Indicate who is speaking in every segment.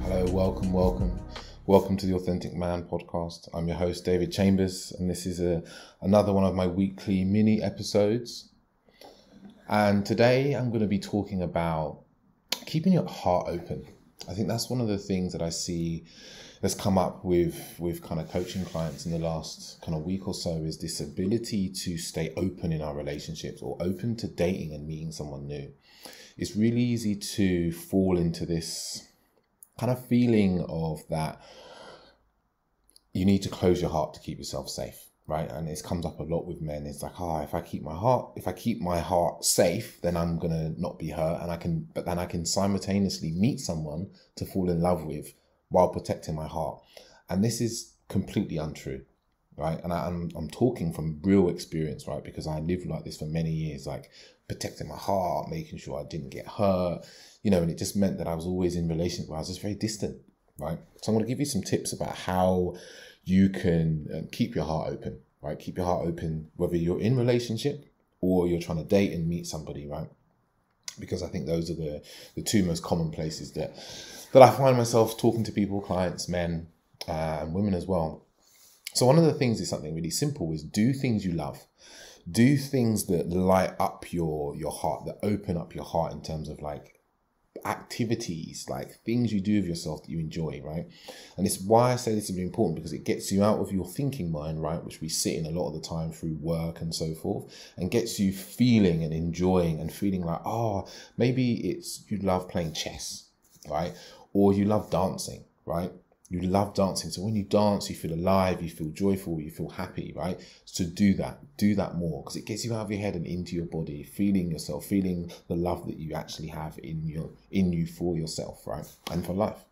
Speaker 1: Hello, welcome to the Authentic Man podcast. I'm your host, David Chambers, and this is another one of my weekly mini episodes. And today I'm going to be talking about keeping your heart open. I think that's one of the things that I see that's come up with kind of coaching clients in the last kind of week or so, is this ability to stay open in our relationships, or open to dating and meeting someone new. It's really easy to fall into this kind of feeling of that you need to close your heart to keep yourself safe, right? And it comes up a lot with men. It's like, if I keep my heart safe, then I'm gonna not be hurt, but then I can simultaneously meet someone to fall in love with while protecting my heart. And this is completely untrue, right? And I'm talking from real experience, right? Because I lived like this for many years, like protecting my heart, making sure I didn't get hurt, and it just meant that I was always in relationships where I was just very distant, right? So I'm going to give you some tips about how you can keep your heart open, right? Keep your heart open, whether you're in relationship or you're trying to date and meet somebody, right? Because I think those are the two most common places that I find myself talking to people, clients, men, and women as well. So one of the things is something really simple, is do things you love. Do things that light up your heart, that open up your heart in terms of like activities, like things you do of yourself that you enjoy, right? And it's why I say this is really important, because it gets you out of your thinking mind, right, which we sit in a lot of the time through work and so forth, and gets you feeling and enjoying and feeling like, maybe it's you love playing chess, right? Or you love dancing, right? You love dancing. So when you dance, you feel alive, you feel joyful, you feel happy, right? So do that more, because it gets you out of your head and into your body, feeling yourself, feeling the love that you actually have in you for yourself, right? And for life.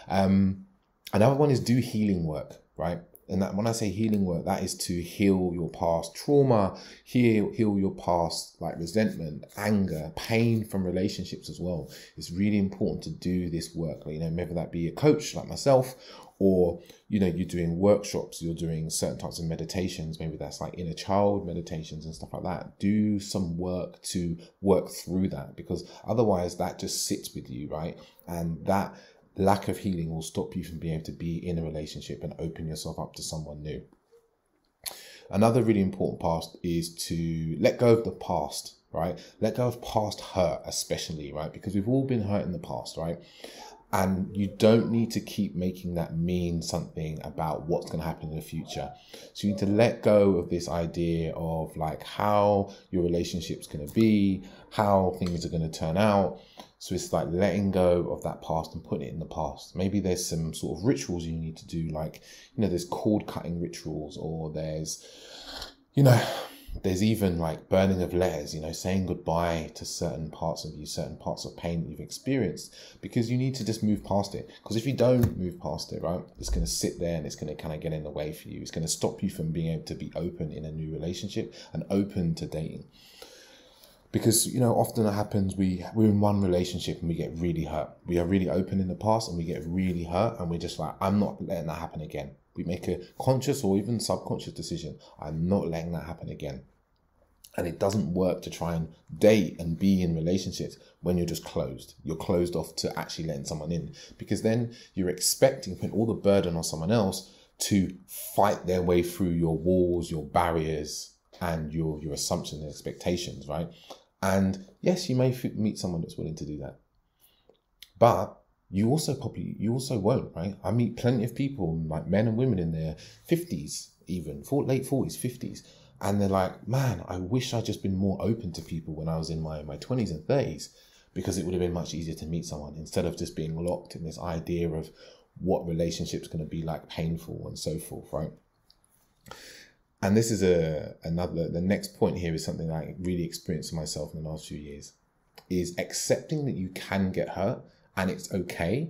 Speaker 1: Another one is do healing work, right? And that, when I say healing work, that is to heal your past trauma, heal your past like resentment, anger, pain from relationships as well. It's really important to do this work. Whether that be a coach like myself, or you're doing workshops, you're doing certain types of meditations. Maybe that's like inner child meditations and stuff like that. Do some work to work through that, because otherwise that just sits with you, right? And that lack of healing will stop you from being able to be in a relationship and open yourself up to someone new. Another really important part is to let go of the past, right? Let go of past hurt, especially, right? Because we've all been hurt in the past, right? And you don't need to keep making that mean something about what's going to happen in the future. So you need to let go of this idea of like how your relationship's going to be, how things are going to turn out. So it's like letting go of that past and putting it in the past. Maybe there's some sort of rituals you need to do, like, there's cord cutting rituals, or there's even like burning of letters, saying goodbye to certain parts of you, certain parts of pain that you've experienced, because you need to just move past it. Because if you don't move past it, right, it's going to sit there and it's going to kind of get in the way for you. It's going to stop you from being able to be open in a new relationship and open to dating. Because, often it happens, we're in one relationship and we get really hurt. We are really open in the past and we get really hurt, and we're just like, I'm not letting that happen again. We make a conscious or even subconscious decision. I'm not letting that happen again. And it doesn't work to try and date and be in relationships when you're just closed. You're closed off to actually letting someone in, because then you're expecting, putting all the burden on someone else to fight their way through your walls, your barriers, and your assumptions and expectations, right? And yes, you may meet someone that's willing to do that, but you also won't, right? I meet plenty of people, like men and women in their 50s, even late 40s, 50s, and they're like, man, I wish I'd just been more open to people when I was in my 20s and 30s, because it would have been much easier to meet someone, instead of just being locked in this idea of what relationship's going to be like, painful and so forth, right? And this is the next point here is something I really experienced myself in the last few years, is accepting that you can get hurt and it's okay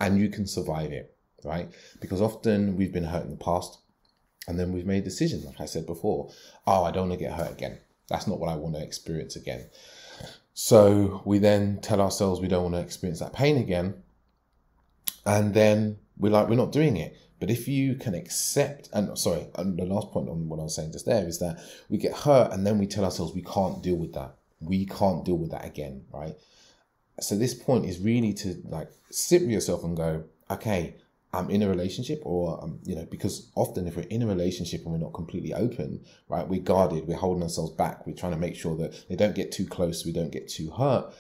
Speaker 1: and you can survive it, right? Because often we've been hurt in the past and then we've made decisions, like I said before, I don't want to get hurt again. That's not what I want to experience again. So we then tell ourselves we don't want to experience that pain again, and then we're not doing it. But if you can accept, and the last point on what I was saying just there is that we get hurt and then we tell ourselves we can't deal with that. We can't deal with that again, right? So this point is really to like sit with yourself and go, okay, I'm in a relationship, or because often if we're in a relationship and we're not completely open, right, we're guarded, we're holding ourselves back, we're trying to make sure that they don't get too close, we don't get too hurt.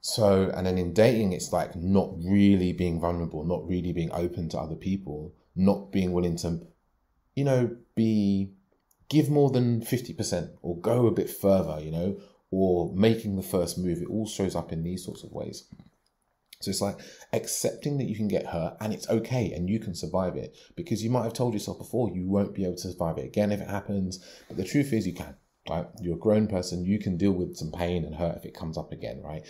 Speaker 1: So, and then in dating, it's like not really being vulnerable, not really being open to other people, not being willing to, give more than 50% or go a bit further, or making the first move. It all shows up in these sorts of ways. So it's like accepting that you can get hurt and it's okay and you can survive it, because you might have told yourself before you won't be able to survive it again if it happens. But the truth is you can, right? You're a grown person. You can deal with some pain and hurt if it comes up again, right?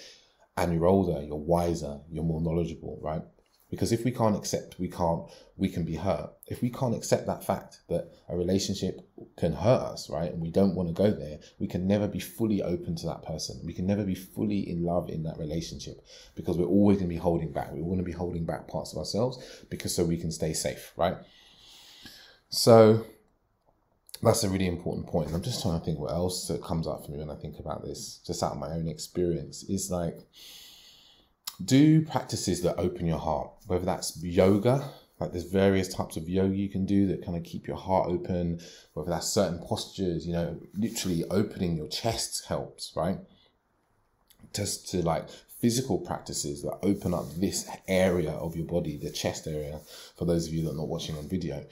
Speaker 1: And you're older, you're wiser, you're more knowledgeable, right? Because if we can't accept, we can be hurt. If we can't accept that fact that a relationship can hurt us, right, and we don't want to go there, we can never be fully open to that person. We can never be fully in love in that relationship, because we're always going to be holding back. We're going to be holding back parts of ourselves so we can stay safe, right? So that's a really important point. And I'm just trying to think what else that comes up for me when I think about this, just out of my own experience, is like, do practices that open your heart, whether that's yoga, like there's various types of yoga you can do that kind of keep your heart open, whether that's certain postures, literally opening your chest helps, right? Just to like physical practices that open up this area of your body, the chest area, for those of you that are not watching on video,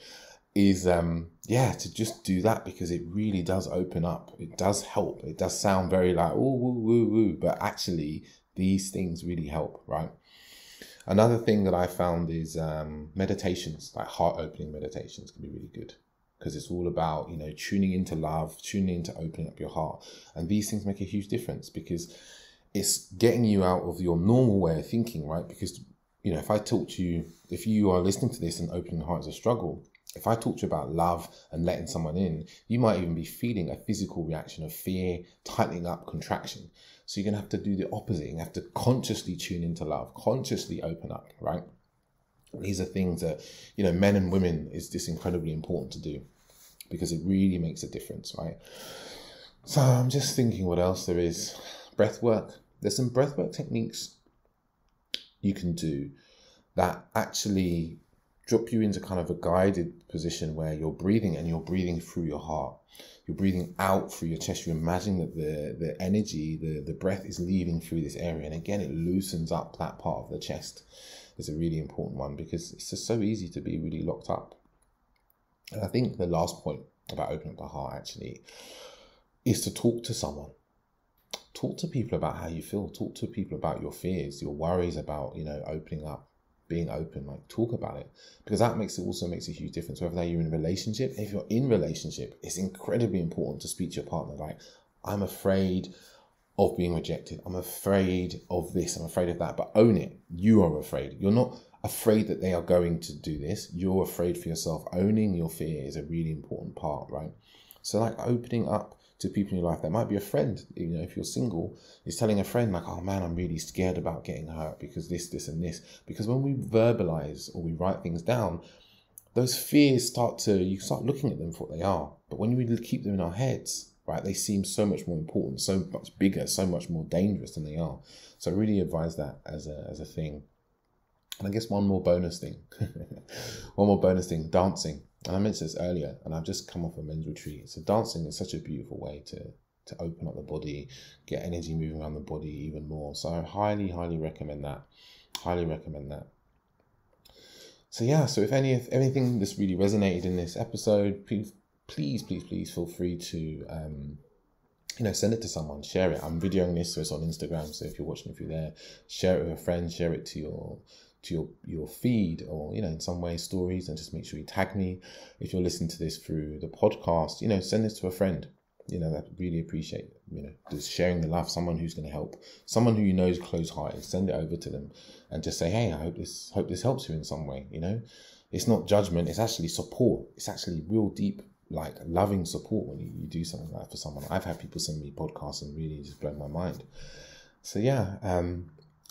Speaker 1: is to just do that, because it really does open up. It does help. It does sound very like, ooh, woo, woo, woo, but actually these things really help, right? Another thing that I found is meditations, like heart-opening meditations can be really good, because it's all about, tuning into love, tuning into opening up your heart. And these things make a huge difference, because it's getting you out of your normal way of thinking, right? Because, if I talk to you, if you are listening to this and opening your heart is a struggle, if I talk to you about love and letting someone in, you might even be feeling a physical reaction of fear, tightening up, contraction. So you're going to have to do the opposite. You have to consciously tune into love, consciously open up, right? These are things that, men and women is just incredibly important to do, because it really makes a difference, right? So I'm just thinking what else there is. Breath work. There's some breath work techniques you can do that actually drop you into kind of a guided position where you're breathing, and you're breathing through your heart. You're breathing out through your chest. You imagine that the energy, the breath is leaving through this area. And again, it loosens up that part of the chest. It's a really important one, because it's just so easy to be really locked up. And I think the last point about opening up the heart actually is to talk to someone. Talk to people about how you feel. Talk to people about your fears, your worries about, opening up, being open, like talk about it, because that also makes a huge difference. Whether you're in a relationship, if you're in a relationship, it's incredibly important to speak to your partner. Like, I'm afraid of being rejected. I'm afraid of this. I'm afraid of that. But own it. You are afraid. You're not afraid that they are going to do this. You're afraid for yourself. Owning your fear is a really important part, right? So like opening up to people in your life. That might be a friend, if you're single, is telling a friend like, oh man, I'm really scared about getting hurt because this and this. Because when we verbalize or we write things down, those fears you start looking at them for what they are. But when we keep them in our heads, right, they seem so much more important, so much bigger, so much more dangerous than they are. So I really advise that as a thing. And I guess one more bonus thing, dancing. And I mentioned this earlier, and I've just come off a men's retreat. So dancing is such a beautiful way to open up the body, get energy moving around the body even more. So I highly, highly recommend that. Highly recommend that. So yeah, so if anything that's really resonated in this episode, please feel free to send it to someone, share it. I'm videoing this, so it's on Instagram. So if you're watching, if you're there, share it with a friend, share it to your feed, or in some way stories, and just make sure you tag me. If you're listening to this through the podcast, send this to a friend. That really appreciate just sharing the love. Someone who's going to help, someone who is close-hearted, send it over to them and just say, hey, I hope this helps you in some way. It's not judgment, it's actually support. It's actually real deep, like loving support when you do something like that for someone. I've had people send me podcasts and really just blown my mind. So yeah,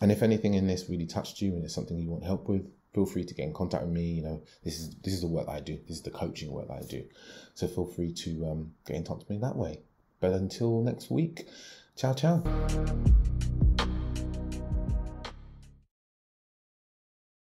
Speaker 1: and if anything in this really touched you and it's something you want help with, feel free to get in contact with me. This is the work that I do. This is the coaching work that I do. So feel free to get in touch with me that way. But until next week, ciao, ciao.